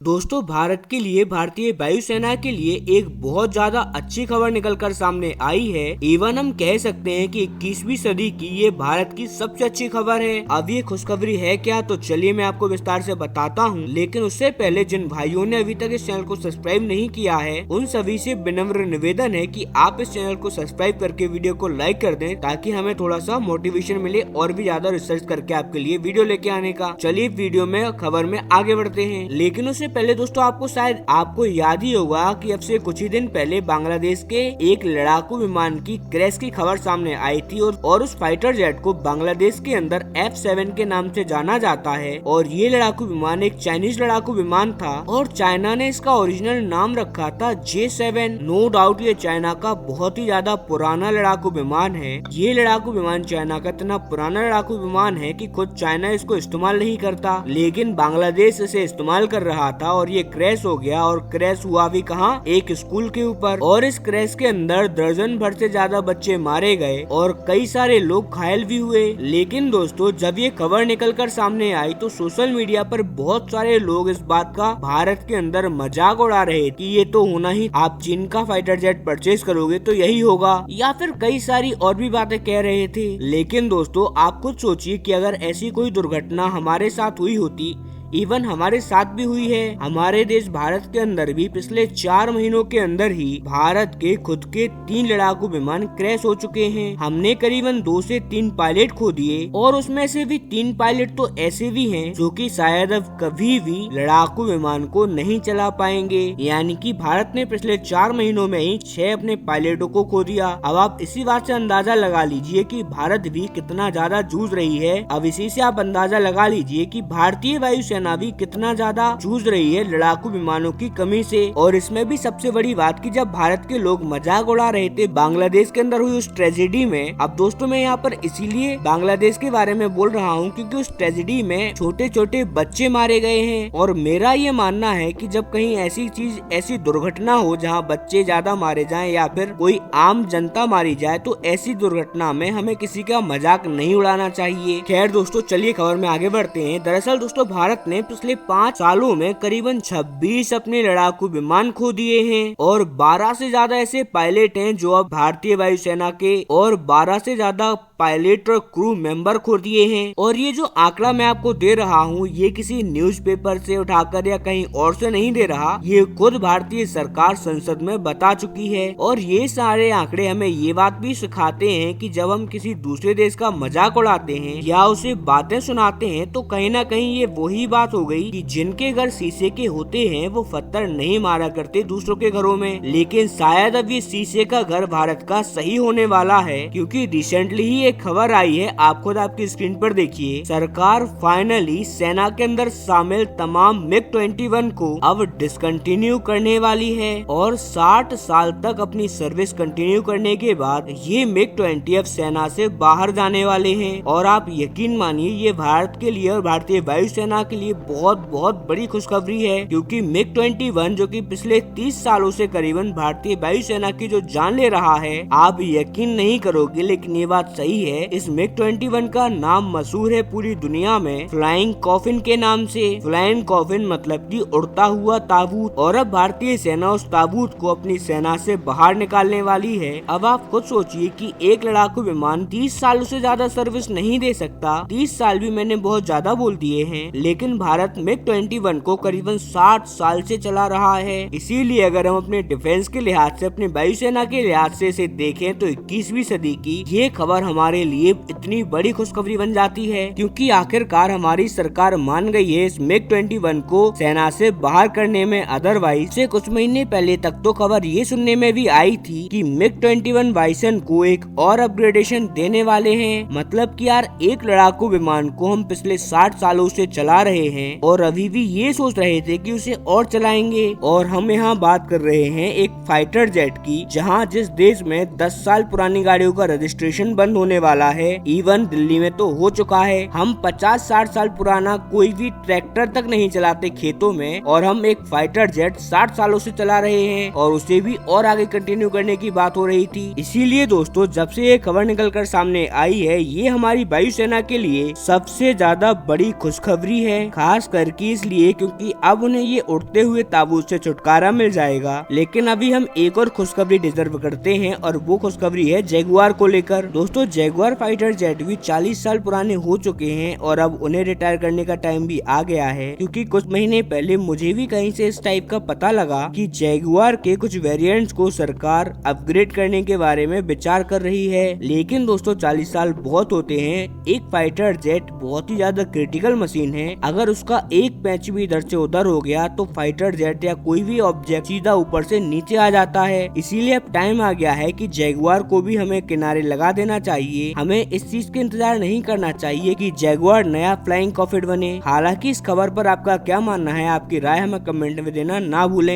दोस्तों भारत के लिए, भारतीय वायुसेना के लिए एक बहुत ज्यादा अच्छी खबर निकलकर सामने आई है। इवन हम कह सकते हैं कि 21वीं सदी की ये भारत की सबसे अच्छी खबर है। अब ये खुशखबरी है क्या, तो चलिए मैं आपको विस्तार से बताता हूँ। लेकिन उससे पहले जिन भाइयों ने अभी तक इस चैनल को सब्सक्राइब नहीं किया है, उन सभी से विनम्र निवेदन है कि आप इस चैनल को सब्सक्राइब करके वीडियो को लाइक कर दें, ताकि हमें थोड़ा सा मोटिवेशन मिले और भी ज्यादा रिसर्च करके आपके लिए वीडियो लेके आने का। चलिए वीडियो में खबर में आगे बढ़ते हैं। लेकिन उससे पहले दोस्तों आपको याद ही होगा कि अब से कुछ ही दिन पहले बांग्लादेश के एक लड़ाकू विमान की क्रैश की खबर सामने आई थी और उस फाइटर जेट को बांग्लादेश के अंदर F7 के नाम से जाना जाता है। और ये लड़ाकू विमान एक चाइनीज लड़ाकू विमान था और चाइना ने इसका ओरिजिनल नाम रखा था J7। नो डाउट ये चाइना का बहुत ही ज्यादा पुराना लड़ाकू विमान है। ये लड़ाकू विमान चाइना का इतना पुराना लड़ाकू विमान है कि खुद चाइना इसको इस्तेमाल नहीं करता, लेकिन बांग्लादेश इसे इस्तेमाल कर रहा था और ये क्रैश हो गया। और क्रैश हुआ भी कहाँ, एक स्कूल के ऊपर। और इस क्रैश के अंदर दर्जन भर से ज्यादा बच्चे मारे गए और कई सारे लोग घायल भी हुए। लेकिन दोस्तों जब ये खबर निकलकर सामने आई तो सोशल मीडिया पर बहुत सारे लोग इस बात का भारत के अंदर मजाक उड़ा रहे कि ये तो होना ही, आप चीन का फाइटर जेट परचेज करोगे तो यही होगा, या फिर कई सारी और भी बातें कह रहे थे। लेकिन दोस्तों आप खुद सोचिए कि अगर ऐसी कोई दुर्घटना हमारे साथ हुई होती, इवन हमारे साथ भी हुई है। हमारे देश भारत के अंदर भी पिछले 4 महीनों के अंदर ही भारत के खुद के 3 लड़ाकू विमान क्रैश हो चुके हैं। हमने करीबन 2 से 3 पायलट खो दिए और उसमें से भी 3 पायलट तो ऐसे भी हैं जो कि शायद अब कभी भी लड़ाकू विमान को नहीं चला पाएंगे। यानी कि भारत ने पिछले 4 महीनों में ही 6 अपने पायलटों को खो दिया। अब आप इसी बात से अंदाजा लगा लीजिए कि भारत भी कितना ज्यादा जूझ रही है। अब इसी से आप अंदाजा लगा लीजिए कि भारतीय वायुसेना भी कितना ज्यादा जूझ रही है लड़ाकू विमानों की कमी से। और इसमें भी सबसे बड़ी बात कि जब भारत के लोग मजाक उड़ा रहे थे बांग्लादेश के अंदर हुई उस ट्रेजेडी में, अब दोस्तों मैं यहाँ पर इसीलिए बांग्लादेश के बारे में बोल रहा हूँ क्योंकि उस ट्रेजेडी में छोटे छोटे बच्चे मारे गए हैं। और मेरा ये मानना है कि जब कहीं ऐसी दुर्घटना हो जहाँ बच्चे ज्यादा मारे जाएं या फिर कोई आम जनता मारी जाए, तो ऐसी दुर्घटना में हमें किसी का मजाक नहीं उड़ाना चाहिए। खैर दोस्तों चलिए खबर में आगे बढ़ते हैं। दरअसल दोस्तों भारत ने पिछले 5 सालों में करीबन 26 अपने लड़ाकू विमान खो दिए हैं और 12 से ज्यादा ऐसे पायलट हैं जो अब भारतीय वायुसेना के, और 12 से ज्यादा पायलट और क्रू मेंबर खो दिए हैं। और ये जो आंकड़ा मैं आपको दे रहा हूँ ये किसी न्यूज़पेपर से उठाकर या कहीं और से नहीं दे रहा, ये खुद भारतीय सरकार संसद में बता चुकी है। और ये सारे आंकड़े हमें ये बात भी सिखाते हैं कि जब हम किसी दूसरे देश का मजाक उड़ाते हैं या उसे बातें सुनाते हैं तो कहीं ना कहीं ये वही बात हो गई कि जिनके घर शीशे के होते हैं वो पत्थर नहीं मारा करते दूसरों के घरों में। लेकिन शायद अब ये शीशे का घर भारत का सही होने वाला है, क्योंकि रिसेंटली ही एक खबर आई है, आप खुद आपकी स्क्रीन पर देखिए। सरकार फाइनली सेना के अंदर शामिल तमाम MiG-21 को अब डिसकंटिन्यू करने वाली है और 60 साल तक अपनी सर्विस कंटिन्यू करने के बाद ये MiG-20 अब सेना से बाहर जाने वाले हैं। और आप यकीन मानिए ये भारत के लिए और भारतीय वायुसेना के लिए बहुत बड़ी खुशखबरी है, क्योंकि MiG-21 जो कि पिछले 30 सालों से करीबन भारतीय वायुसेना की जो जान ले रहा है, आप यकीन नहीं करोगे लेकिन ये बात सही है। इस MiG-21 का नाम मशहूर है पूरी दुनिया में फ्लाइंग कॉफिन के नाम से। फ्लाइंग कॉफिन मतलब कि उड़ता हुआ ताबूत। और अब भारतीय सेना उस ताबूत को अपनी सेना से बाहर निकालने वाली है। अब आप खुद सोचिए कि एक लड़ाकू विमान 30 सालों से ज्यादा सर्विस नहीं दे सकता। 30 साल भी मैंने बहुत ज्यादा बोल दिए हैं, लेकिन भारत MiG-21 को करीबन 60 साल से चला रहा है। इसीलिए अगर हम अपने डिफेंस के लिहाज से, अपने वायुसेना के लिहाज से इसे देखें तो 21वीं सदी की ये खबर हमारे लिए इतनी बड़ी खुशखबरी बन जाती है, क्योंकि आखिरकार हमारी सरकार मान गई है इस MiG-21 को सेना से बाहर करने में। अदरवाइज से कुछ महीने पहले तक तो खबर ये सुनने में भी आई थी कि MiG-21 बाइसन को एक और अपग्रेडेशन देने वाले हैं। मतलब कि यार एक लड़ाकू विमान को हम पिछले 60 सालों से चला रहे हैं और अभी भी ये सोच रहे थे कि उसे और चलाएंगे। और हम यहाँ बात कर रहे हैं एक फाइटर जेट की, जहाँ जिस देश में 10 साल पुरानी गाड़ियों का रजिस्ट्रेशन बंद होने वाला है, इवन दिल्ली में तो हो चुका है। हम 50-60 साल पुराना कोई भी ट्रैक्टर तक नहीं चलाते खेतों में, और हम एक फाइटर जेट 60 सालों से चला रहे हैं और उसे भी और आगे कंटिन्यू करने की बात हो रही थी। इसीलिए दोस्तों जब से ये खबर निकलकर सामने आई है, ये हमारी वायुसेना के लिए सबसे ज्यादा बड़ी खुशखबरी है। खास करके इसलिए क्योंकि अब उन्हें ये उड़ते हुए ताबूत से छुटकारा मिल जाएगा। लेकिन अभी हम एक और खुशखबरी डिजर्व करते हैं और वो खुशखबरी है जैगुआर को लेकर। दोस्तों जैगुआर फाइटर जेट भी 40 साल पुराने हो चुके हैं और अब उन्हें रिटायर करने का टाइम भी आ गया है, क्योंकि कुछ महीने पहले मुझे भी कहीं से इस टाइप का पता लगा कि जैगुआर के कुछ वेरिएंट्स को सरकार अपग्रेड करने के बारे में विचार कर रही है। लेकिन दोस्तों 40 साल बहुत होते हैं। एक फाइटर जेट बहुत ही ज्यादा क्रिटिकल मशीन है। अगर उसका एक पैच भी इधर से उधर हो गया तो फाइटर जेट या कोई भी ऑब्जेक्ट सीधा ऊपर से नीचे आ जाता है। इसीलिए अब टाइम आ गया है कि जैगुआर को भी हमें किनारे लगा देना चाहिए। हमें इस चीज का इंतजार नहीं करना चाहिए कि जैगुआर नया फ्लाइंग कॉकपिट बने। हालांकि इस खबर पर आपका क्या मानना है, आपकी राय हमें कमेंट में देना ना भूलें।